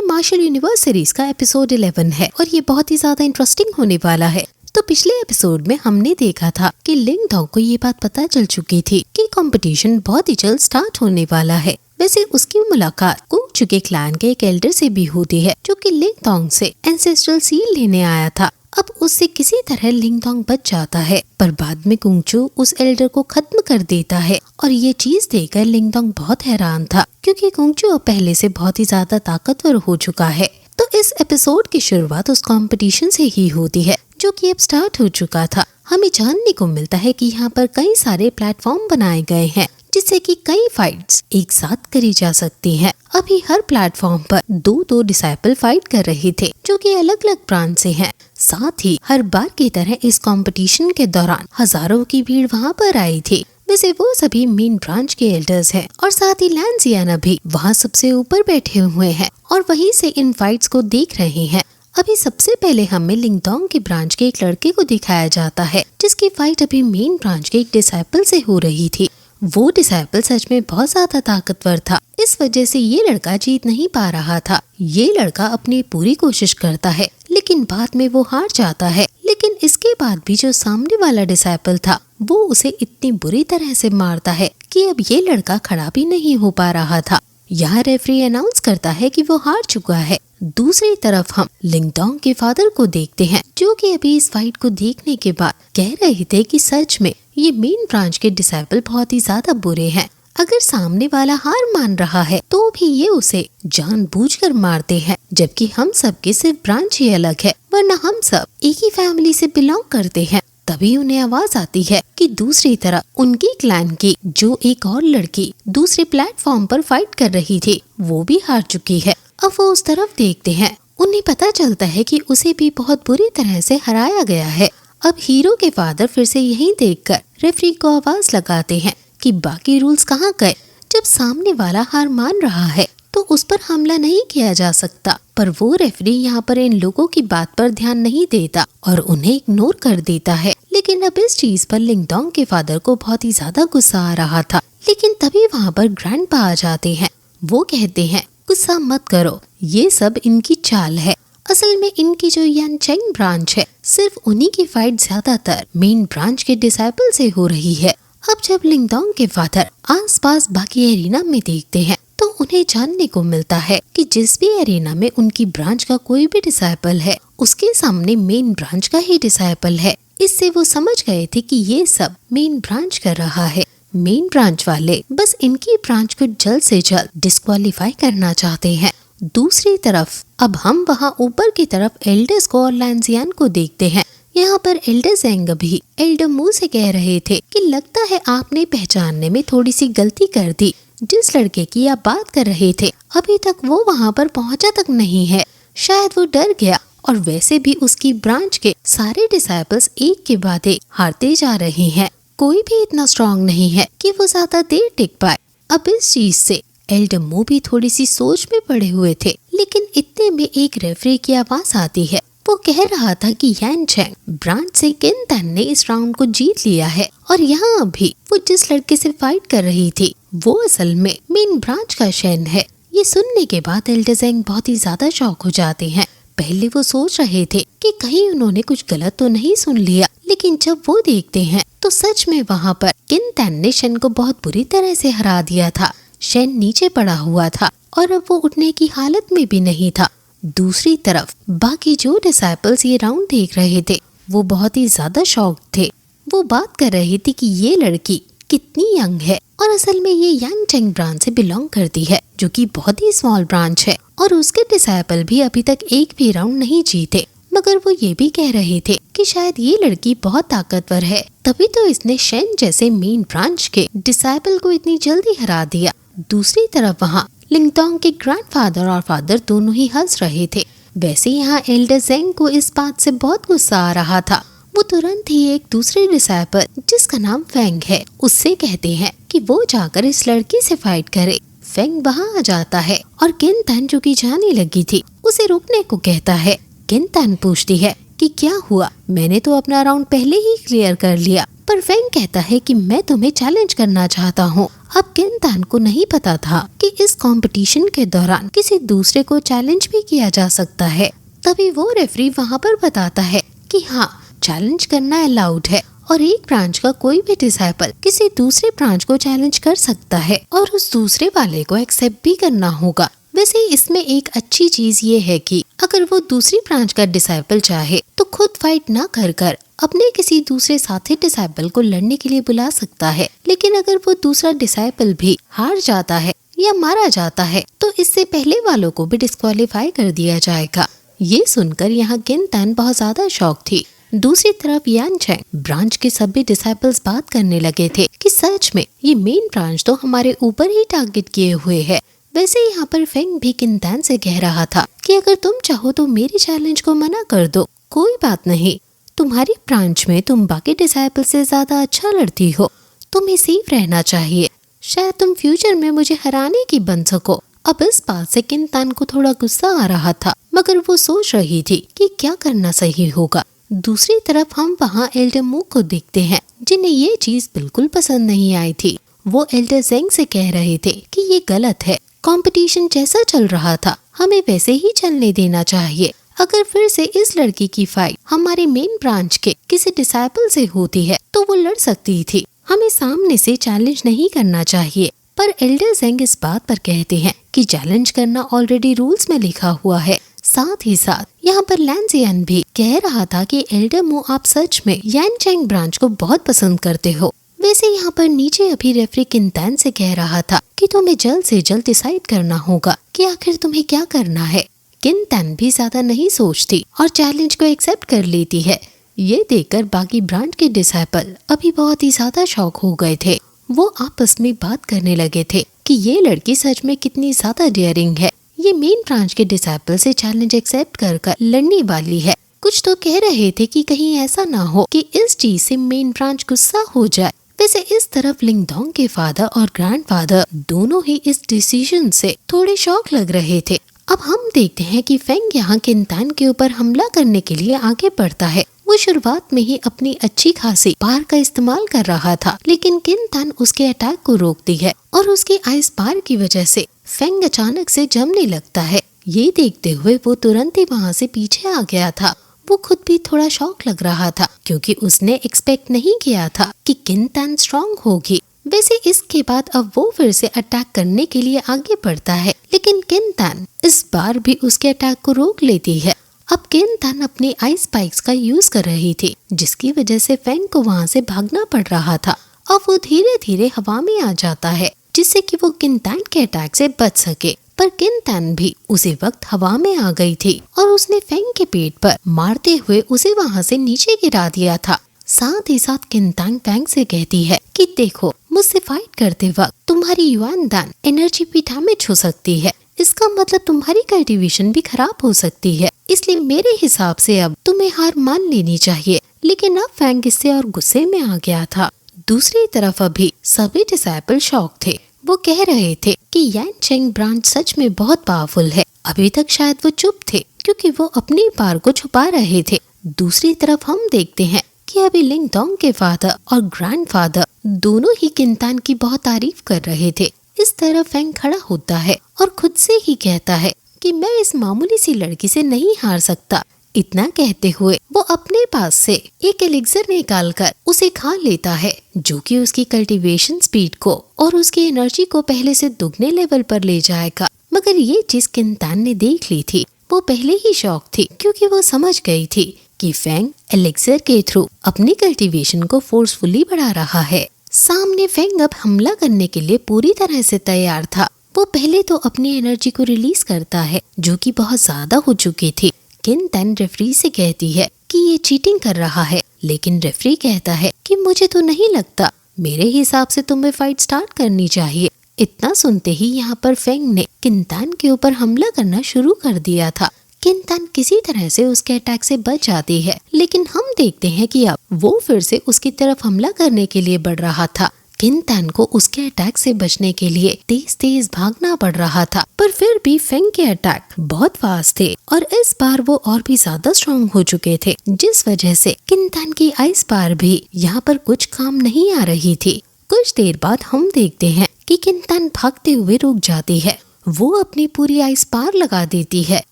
Martial universe series का episode 11 है और ये बहुत ही ज्यादा इंटरेस्टिंग होने वाला है। तो पिछले एपिसोड में हमने देखा था कि लिंग डोंग को ये बात पता चल चुकी थी कि कंपटीशन बहुत ही जल्द स्टार्ट होने वाला है। वैसे उसकी मुलाकात कुंग-चू के क्लैन के एक एल्डर से भी होती है जो कि लिंग डोंग से एंसेस्ट्रल सील लेने आया था। अब उससे किसी तरह लिंग डोंग बच जाता है, पर बाद में कुंग-चू उस एल्डर को खत्म कर देता है और ये चीज देखकर लिंग डोंग बहुत हैरान था क्योंकि कुंग-चू अब पहले से बहुत ही ज्यादा ताकतवर हो चुका है। तो इस एपिसोड की शुरुआत उस कंपटीशन से ही होती है जो कि अब स्टार्ट हो चुका था। हमें जानने को मिलता है कि यहाँ पर कई सारे प्लेटफॉर्म बनाए गए हैं जिससे कि कई फाइट्स एक साथ करी जा सकती हैं। अभी हर प्लेटफॉर्म पर दो डिसाइपल फाइट कर रहे थे जो कि अलग अलग ब्रांच से हैं। साथ ही हर बार की तरह इस कंपटीशन के दौरान हजारों की भीड़ वहाँ पर आई थी। वैसे वो सभी मेन ब्रांच के एल्डर्स हैं और साथ ही लैन ज़ियाना भी वहाँ सबसे ऊपर बैठे हुए हैं और वहीं से इन फाइट्स को देख रहे हैं। अभी सबसे पहले हमें लिंग डोंग के ब्रांच के एक लड़के को दिखाया जाता है जिसकी फाइट अभी मेन ब्रांच के एक डिसाइपल से हो रही थी। वो डिसाइपल सच में बहुत ज्यादा ताकतवर था, इस वजह से ये लड़का जीत नहीं पा रहा था। ये लड़का अपनी पूरी कोशिश करता है लेकिन बाद में वो हार जाता है। लेकिन इसके बाद भी जो सामने वाला डिसाइपल था वो उसे इतनी बुरी तरह से मारता है कि अब ये लड़का खड़ा भी नहीं हो पा रहा था। यहाँ रेफरी अनाउंस करता है कि वो हार चुका है। दूसरी तरफ हम लिंग डोंग के फादर को देखते हैं जो कि अभी इस फाइट को देखने के बाद कह रहे थे कि सच में ये मेन ब्रांच के डिसाइपल बहुत ही ज्यादा बुरे हैं। अगर सामने वाला हार मान रहा है तो भी ये उसे जानबूझकर मारते हैं, जबकि हम सब की सिर्फ ब्रांच ही अलग है, वरना हम सब एक ही फैमिली से बिलोंग करते हैं। तभी उन्हें आवाज आती है कि दूसरी तरफ उनकी क्लैन की जो एक और लड़की दूसरे प्लेटफॉर्म पर फाइट कर रही थी वो भी हार चुकी है। अब वो उस तरफ देखते हैं, उन्हें पता चलता है कि उसे भी बहुत बुरी तरह से हराया गया है। अब हीरो के फादर फिर से यही देखकर रेफरी को आवाज लगाते हैं कि बाकी रूल्स कहाँ गए। जब सामने वाला हार मान रहा है तो उस पर हमला नहीं किया जा सकता, पर वो रेफरी यहाँ पर इन लोगों की बात पर ध्यान नहीं देता और उन्हें इग्नोर कर देता है। लेकिन अब इस चीज पर लिंग डोंग के फादर को बहुत ही ज्यादा गुस्सा आ रहा था। लेकिन तभी वहाँ पर ग्रैंडपा आ जाते हैं। वो कहते हैं गुस्सा मत करो, ये सब इनकी चाल है। असल में इनकी जो यानचेंग ब्रांच है सिर्फ उन्हीं की फाइट ज्यादातर मेन ब्रांच के डिसाइपल से हो रही है। अब जब लिंग डोंग के फादर आसपास बाकी एरिना में देखते हैं तो उन्हें जानने को मिलता है कि जिस भी एरिना में उनकी ब्रांच का कोई भी डिसाइपल है उसके सामने मेन ब्रांच का ही डिसाइपल है। इससे वो समझ गए थे कि ये सब मेन ब्रांच कर रहा है। मेन ब्रांच वाले बस इनकी ब्रांच को जल्द से जल्द डिस्क्वालीफाई करना चाहते हैं। दूसरी तरफ अब हम वहाँ ऊपर की तरफ एल्डर्स को और लैन ज़ियान को देखते हैं। यहाँ पर एल्डर ज़ेंग भी एल्डर मू से कह रहे थे कि लगता है आपने पहचानने में थोड़ी सी गलती कर दी। जिस लड़के की आप बात कर रहे थे अभी तक वो वहाँ पर पहुँचा तक नहीं है, शायद वो डर गया। और वैसे भी उसकी ब्रांच के सारे डिसाइपल्स एक के बाद एक हारते जा रहे हैं। कोई भी इतना स्ट्रांग नहीं है कि वो ज्यादा देर टिक पाए। अब इस चीज से एल्डर मू भी थोड़ी सी सोच में पड़े हुए थे। लेकिन इतने में एक रेफरी की आवाज आती है। वो कह रहा था कि यानचेंग ब्रांच से किन तन ने इस राउंड को जीत लिया है और यहाँ अभी वो जिस लड़के से फाइट कर रही थी वो असल में मेन ब्रांच का शेन है। ये सुनने के बाद एल्डर ज़ेंग बहुत ही ज्यादा शॉक हो जाते हैं। पहले वो सोच रहे थे कि कहीं उन्होंने कुछ गलत तो नहीं सुन लिया, लेकिन जब वो देखते हैं तो सच में वहाँ पर किन तन ने शेन को बहुत बुरी तरह से हरा दिया था। शेन नीचे पड़ा हुआ था और अब वो उठने की हालत में भी नहीं था। दूसरी तरफ बाकी जो डिसाइपल्स ये राउंड देख रहे थे वो बहुत ही ज्यादा शॉक थे। वो बात कर रहे थे कि ये लड़की कितनी यंग है और असल में ये यानचेंग ब्रांच से बिलोंग करती है जो कि बहुत ही स्मॉल ब्रांच है और उसके डिसाइपल भी अभी तक एक भी राउंड नहीं जीते। मगर वो ये भी कह रहे थे कि शायद ये लड़की बहुत ताकतवर है, तभी तो इसने शेन जैसे मेन ब्रांच के डिसाइपल को इतनी जल्दी हरा दिया। दूसरी तरफ वहाँ लिंग डोंग के ग्रैंडफादर और फादर दोनों ही हंस रहे थे। वैसे यहाँ एल्डर ज़ेंग को इस बात से बहुत गुस्सा आ रहा था। वो तुरंत ही एक दूसरे डिसाइपल जिसका नाम फेंग है उससे कहते हैं कि वो जाकर इस लड़की से फाइट करे। फेंग वहाँ आ जाता है और किन तन जो की जाने लगी थी उसे रुकने को कहता है। किन तन पूछती है कि क्या हुआ, मैंने तो अपना राउंड पहले ही क्लियर कर लिया, पर फेंग कहता है कि मैं तुम्हें चैलेंज करना चाहता हूँ। अब किन-तान को नहीं पता था कि इस कंपटीशन के दौरान किसी दूसरे को चैलेंज भी किया जा सकता है। तभी वो रेफरी वहाँ पर बताता है कि हाँ, चैलेंज करना अलाउड है और एक ब्रांच का कोई भी डिसाइपल किसी दूसरे ब्रांच को चैलेंज कर सकता है और उस दूसरे वाले को एक्सेप्ट भी करना होगा। वैसे इसमें एक अच्छी चीज ये है कि अगर वो दूसरी ब्रांच का डिसाइपल चाहे तो खुद फाइट ना कर अपने किसी दूसरे साथी डिसाइपल को लड़ने के लिए बुला सकता है। लेकिन अगर वो दूसरा डिसाइपल भी हार जाता है या मारा जाता है तो इससे पहले वालों को भी डिस्क्वालीफाई कर दिया जाएगा। ये सुनकर यहाँ किन-तान बहुत ज्यादा शॉक थी। दूसरी तरफ यान चैंग ब्रांच के सभी डिसाइपल्स बात करने लगे थे कि सच में ये मेन ब्रांच तो हमारे ऊपर ही टारगेट किए हुए है। वैसे यहाँ पर फेंग भी किन-तान से कह रहा था कि अगर तुम चाहो तो मेरे चैलेंज को मना कर दो, कोई बात नहीं। तुम्हारी ब्रांच में तुम बाकी डिसाइपल से ज्यादा अच्छा लड़ती हो, तुम्हें सेफ रहना चाहिए। शायद तुम फ्यूचर में मुझे हराने की बन सको। अब इस बात से किन-तान को थोड़ा गुस्सा आ रहा था, मगर वो सोच रही थी कि क्या करना सही होगा। दूसरी तरफ हम वहाँ एल्डर मू को देखते हैं, जिन्हें ये चीज बिल्कुल पसंद नहीं आई थी। वो एल्डर जेंग से कह रहे थे कि ये गलत है, कंपटीशन जैसा चल रहा था हमें वैसे ही चलने देना चाहिए। अगर फिर से इस लड़की की फाइट हमारे मेन ब्रांच के किसी डिसाइपल से होती है तो वो लड़ सकती थी, हमें सामने से चैलेंज नहीं करना चाहिए। पर एल्डर जेंग इस बात पर कहते हैं कि चैलेंज करना ऑलरेडी रूल्स में लिखा हुआ है। साथ ही साथ यहाँ पर लैंजियन भी कह रहा था कि एल्डर मू आप सच में यान चैंग ब्रांच को बहुत पसंद करते हो। वैसे यहाँ पर नीचे अभी रेफरी किन-तान से कह रहा था कि तुम्हें जल्द से जल्द डिसाइड करना होगा कि आखिर तुम्हें क्या करना है। किन-तान भी ज्यादा नहीं सोचती और चैलेंज को एक्सेप्ट कर लेती है। ये देखकर बाकी ब्रांच के डिसाइपल अभी बहुत ही ज्यादा शॉक हो गए थे। वो आपस में बात करने लगे थे कि ये लड़की सच में कितनी ज्यादा डेयरिंग है, ये मेन ब्रांच के डिसाइपल से चैलेंज एक्सेप्ट कर लड़ने वाली है। कुछ तो कह रहे थे कि कहीं ऐसा ना हो कि इस चीज से मेन ब्रांच गुस्सा हो जाए। वैसे इस तरफ लिंगडोंग के फादर और ग्रैंडफादर दोनों ही इस डिसीजन से थोड़े शॉक लग रहे थे। अब हम देखते हैं कि फेंग यहाँ किन-तान के ऊपर हमला करने के लिए आगे बढ़ता है। वो शुरुआत में ही अपनी अच्छी खासी पार का इस्तेमाल कर रहा था, लेकिन किन-तान उसके अटैक को रोकती है और उसकी आइस पार की वजह से फेंग अचानक से जमने लगता है। ये देखते हुए वो तुरंत ही वहाँ से पीछे आ गया था। वो खुद भी थोड़ा शॉक लग रहा था क्योंकि उसने एक्सपेक्ट नहीं किया था कि किन-तान स्ट्रॉन्ग होगी। वैसे इसके बाद अब वो फिर से अटैक करने के लिए आगे बढ़ता है, लेकिन किन-तान इस बार भी उसके अटैक को रोक लेती है। अब किन-तान अपनी आइस स्पाइक्स का यूज कर रही थी, जिसकी वजह से फेंग को वहाँ से भागना पड़ रहा था। अब वो धीरे धीरे हवा में आ जाता है, जिससे कि वो किन-तान के अटैक से बच सके। पर किन-तान भी उसी वक्त हवा में आ गई थी और उसने फेंग के पेट पर मारते हुए उसे वहाँ से नीचे गिरा दिया था। साथ ही साथ किन-तान फेंग से कहती है कि देखो, मुझसे फाइट करते वक्त तुम्हारी युआन दान एनर्जी भी डैमेज हो सकती है, इसका मतलब तुम्हारी कल्टीवेशन भी खराब हो सकती है, इसलिए मेरे हिसाब से अब तुम्हें हार मान लेनी चाहिए। लेकिन अब फेंग इससे और गुस्से में आ गया था। दूसरी तरफ अभी सभी डिसाइपल शॉक थे। वो कह रहे थे कि यान चैंग ब्रांच सच में बहुत पावरफुल है। अभी तक शायद वो चुप थे क्योंकि वो अपनी पावर को छुपा रहे थे। दूसरी तरफ हम देखते हैं कि अभी लिंगडोंग के फादर और ग्रैंडफादर दोनों ही किन-तान की बहुत तारीफ कर रहे थे। इस तरह फेंग खड़ा होता है और खुद से ही कहता है कि मैं इस मामूली सी लड़की से नहीं हार सकता। इतना कहते हुए वो अपने पास से एक एलिक्सर निकालकर उसे खा लेता है, जो कि उसकी कल्टीवेशन स्पीड को और उसकी एनर्जी को पहले से दुगने लेवल पर ले जाएगा। मगर ये चीज किन-तान ने देख ली थी। वो पहले ही शॉक थी क्योंकि वो समझ गई थी कि फेंग एलिक्सर के थ्रू अपनी कल्टीवेशन को फोर्सफुली बढ़ा रहा है। सामने फेंग अब हमला करने के लिए पूरी तरह से तैयार था। वो पहले तो अपनी एनर्जी को रिलीज करता है, जो कि बहुत ज्यादा हो चुकी थी। किन-तान रेफरी से कहती है कि ये चीटिंग कर रहा है, लेकिन रेफरी कहता है कि मुझे तो नहीं लगता, मेरे हिसाब से तुम्हें फाइट स्टार्ट करनी चाहिए। इतना सुनते ही यहाँ पर फेंग ने किन-तान के ऊपर हमला करना शुरू कर दिया था। किन-तान किसी तरह से उसके अटैक से बच जाती है, लेकिन हम देखते हैं कि अब वो फिर से उसकी तरफ हमला करने के लिए बढ़ रहा था। किन तैन को उसके अटैक से बचने के लिए तेज तेज भागना पड़ रहा था, पर फिर भी फेंग के अटैक बहुत फास्ट थे और इस बार वो और भी ज्यादा स्ट्रॉन्ग हो चुके थे, जिस वजह से किन तैन की आइस पार भी यहाँ पर कुछ काम नहीं आ रही थी। कुछ देर बाद हम देखते हैं कि किन तैन भागते हुए रुक जाती है। वो अपनी पूरी आइस पार लगा देती है।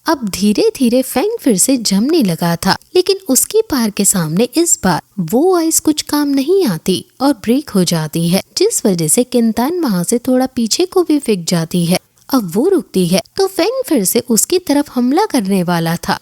अब धीरे धीरे फेंग फिर से जमने लगा था, लेकिन उसकी पार के सामने इस बार वो आइस कुछ काम नहीं आती और ब्रेक हो जाती है, जिस वजह से किन तैन वहाँ से थोड़ा पीछे को भी फिक जाती है। अब वो रुकती है तो फेंग फिर से उसकी तरफ हमला करने वाला था।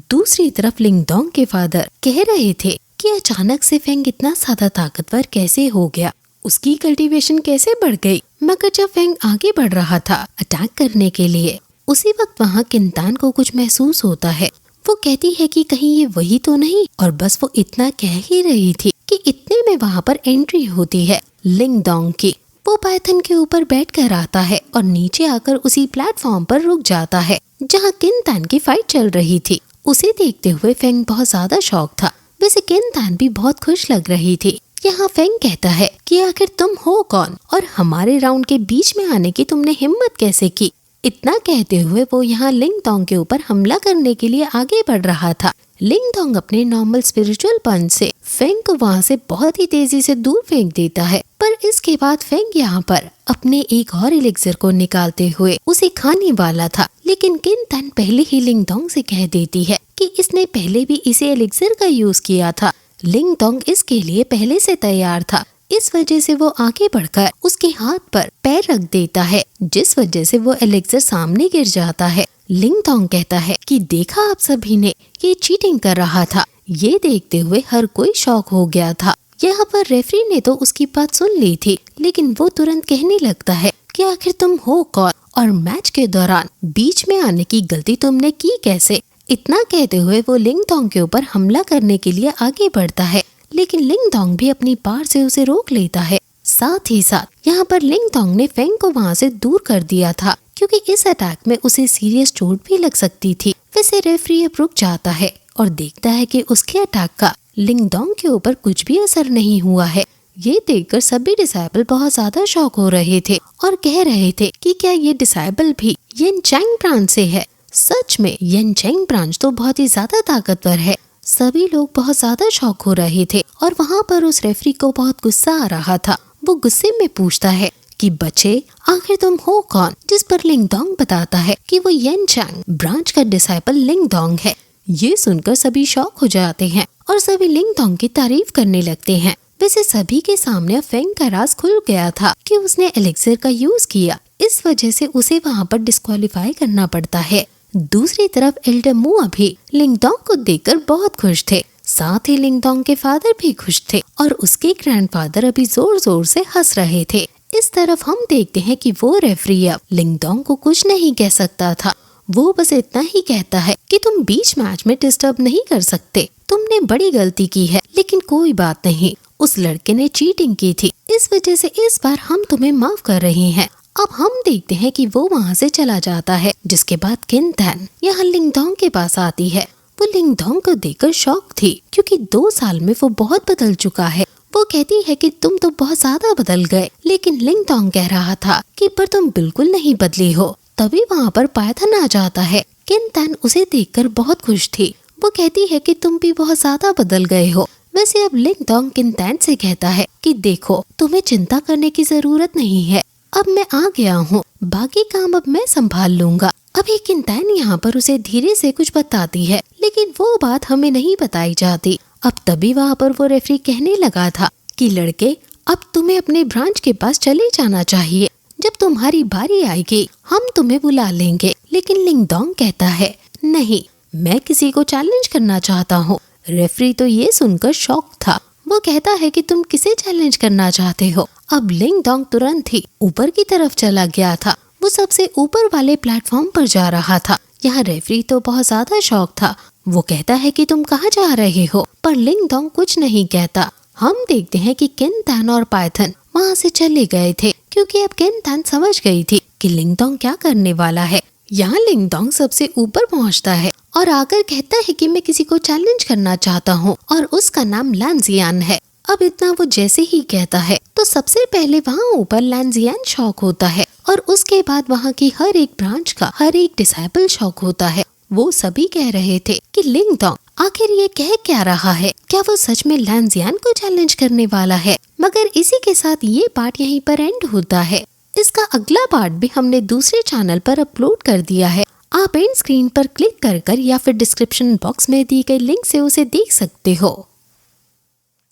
दूसरी तरफ लिंगडोंग के फादर कह रहे थे कि अचानक से फेंग इतना ज्यादा ताकतवर कैसे हो गया, उसकी कल्टीवेशन कैसे बढ़ गई। मगर जब फेंग आगे बढ़ रहा था अटैक करने के लिए, उसी वक्त वहाँ किन तैन को कुछ महसूस होता है। वो कहती है कि कहीं ये वही तो नहीं, और बस वो इतना कह ही रही थी कि इतने में वहाँ पर एंट्री होती है लिंगडोंग की। वो पाइथन के ऊपर बैठकर आता है और नीचे आकर उसी प्लेटफॉर्म पर रुक जाता है जहाँ किन तैन की फाइट चल रही थी। उसे देखते हुए फेंग बहुत ज्यादा शॉक था। वैसे किन तैन भी बहुत खुश लग रही थी। यहाँ फेंग कहता है कि आखिर तुम हो कौन और हमारे राउंड के बीच में आने की तुमने हिम्मत कैसे की। इतना कहते हुए वो यहाँ लिंगडोंग के ऊपर हमला करने के लिए आगे बढ़ रहा था। लिंगडोंग अपने नॉर्मल स्पिरिचुअल पंच से फेंग को वहाँ से बहुत ही तेजी से दूर फेंक देता है, पर इसके बाद फेंग यहाँ पर अपने एक और एलिक्सर को निकालते हुए उसे खाने वाला था, लेकिन किन तैन पहले ही लिंगडोंग से कह देती है कि इसने पहले भी इसे एलिक्सर का यूज किया था। लिंगडोंग इसके लिए पहले से तैयार था, इस वजह से वो आगे बढ़कर उसके हाथ पर पैर रख देता है, जिस वजह से वो एलिक्सर सामने गिर जाता है। लिंगडोंग कहता है कि देखा आप सभी ने, ये चीटिंग कर रहा था। ये देखते हुए हर कोई शॉक हो गया था। यहाँ पर रेफरी ने तो उसकी बात सुन ली थी, लेकिन वो तुरंत कहने लगता है कि आखिर तुम हो कौन और मैच के दौरान बीच में आने की गलती तुमने की कैसे। इतना कहते हुए वो लिंगडोंग के ऊपर हमला करने के लिए आगे बढ़ता है, लेकिन लिंगडोंग भी अपनी पार से उसे रोक लेता है। साथ ही साथ यहाँ पर लिंगडोंग ने फेंग को वहाँ से दूर कर दिया था, क्योंकि इस अटैक में उसे सीरियस चोट भी लग सकती थी। वैसे रेफरी अब रुक जाता है और देखता है कि उसके अटैक का लिंगडोंग के ऊपर कुछ भी असर नहीं हुआ है। ये देखकर सभी डिसाइबल बहुत ज्यादा शॉक हो रहे थे और कह रहे थे कि क्या ये डिसाइबल भी येनचैंग ब्रांच से है। सच में येनचैंग ब्रांच तो बहुत ही ज्यादा ताकतवर है। सभी लोग बहुत ज्यादा शॉक हो रहे थे और वहाँ पर उस रेफरी को बहुत गुस्सा आ रहा था। वो गुस्से में पूछता है कि बच्चे आखिर तुम हो कौन, जिस पर लिंगडोंग बताता है कि वो येनचैंग ब्रांच का डिसाइपल लिंगडोंग है। ये सुनकर सभी शॉक हो जाते हैं और सभी लिंगडोंग की तारीफ करने लगते हैं। वैसे सभी के सामने फेंग का राज खुल गया था कि उसने एलिक्सर का यूज किया, इस वजह से उसे वहाँ पर डिस्क्वालीफाई करना पड़ता है। दूसरी तरफ एल्डर मुआ भी लिंगडोंग को देखकर बहुत खुश थे। साथ ही लिंगडोंग के फादर भी खुश थे और उसके ग्रैंडफादर अभी जोर जोर से हंस रहे थे। इस तरफ हम देखते हैं कि वो रेफरी अब लिंगडोंग को कुछ नहीं कह सकता था। वो बस इतना ही कहता है कि तुम बीच मैच में डिस्टर्ब नहीं कर सकते, तुमने बड़ी गलती की है, लेकिन कोई बात नहीं, उस लड़के ने चीटिंग की थी, इस वजह से इस बार हम तुम्हें माफ कर रहे हैं। अब हम देखते हैं कि वो वहाँ से चला जाता है, जिसके बाद किन तैन यहाँ लिंगडोंग के पास आती है। वो लिंगडोंग को देखकर शॉक थी, क्योंकि 2 साल में वो बहुत बदल चुका है। वो कहती है कि तुम तो बहुत ज्यादा बदल गए, लेकिन लिंगडोंग कह रहा था कि पर तुम बिल्कुल नहीं बदली हो। तभी वहाँ पर पाइथन आ जाता है। किन तैन उसे देखकर बहुत खुश थी। वो कहती है कि तुम भी बहुत ज्यादा बदल गए हो। वैसे अब लिंगडोंग किन तैन से कहता है कि देखो, तुम्हें चिंता करने की जरूरत नहीं है, अब मैं आ गया हूँ, बाकी काम अब मैं संभाल लूंगा। अभी किन तैन यहाँ पर उसे धीरे से कुछ बताती है, लेकिन वो बात हमें नहीं बताई जाती। अब तभी वहाँ पर वो रेफरी कहने लगा था कि लड़के, अब तुम्हें अपने ब्रांच के पास चले जाना चाहिए, जब तुम्हारी बारी आएगी हम तुम्हें बुला लेंगे। लेकिन लिंगडोंग कहता है नहीं, मैं किसी को चैलेंज करना चाहता हूँ। रेफरी तो ये सुनकर शॉक था। वो कहता है कि तुम किसे चैलेंज करना चाहते हो। अब लिंगडोंग तुरंत ही ऊपर की तरफ चला गया था। वो सबसे ऊपर वाले प्लेटफॉर्म पर जा रहा था। यहाँ रेफरी तो बहुत ज्यादा शॉक था। वो कहता है कि तुम कहाँ जा रहे हो, पर लिंगडोंग कुछ नहीं कहता। हम देखते हैं कि किन तैन और पाइथन वहाँ से चले गए थे, क्योंकि अब किन तैन समझ गई थी कि लिंगडोंग क्या करने वाला है। यहाँ लिंगडोंग सबसे ऊपर पहुँचता है और आकर कहता है कि मैं किसी को चैलेंज करना चाहता हूँ और उसका नाम लानजियान है। अब इतना वो जैसे ही कहता है तो सबसे पहले वहाँ ऊपर लैंजियान शॉक होता है और उसके बाद वहाँ की हर एक ब्रांच का हर एक डिसाइपल शॉक होता है। वो सभी कह रहे थे कि लिंगडोंग आखिर ये कह क्या रहा है, क्या वो सच में लैंजियान को चैलेंज करने वाला है। मगर इसी के साथ ये पार्ट यहीं पर एंड होता है। इसका अगला पार्ट भी हमने दूसरे चैनल पर अपलोड कर दिया है। आप एंड स्क्रीन पर क्लिक कर या फिर डिस्क्रिप्शन बॉक्स में दी गई लिंक से उसे देख सकते हो।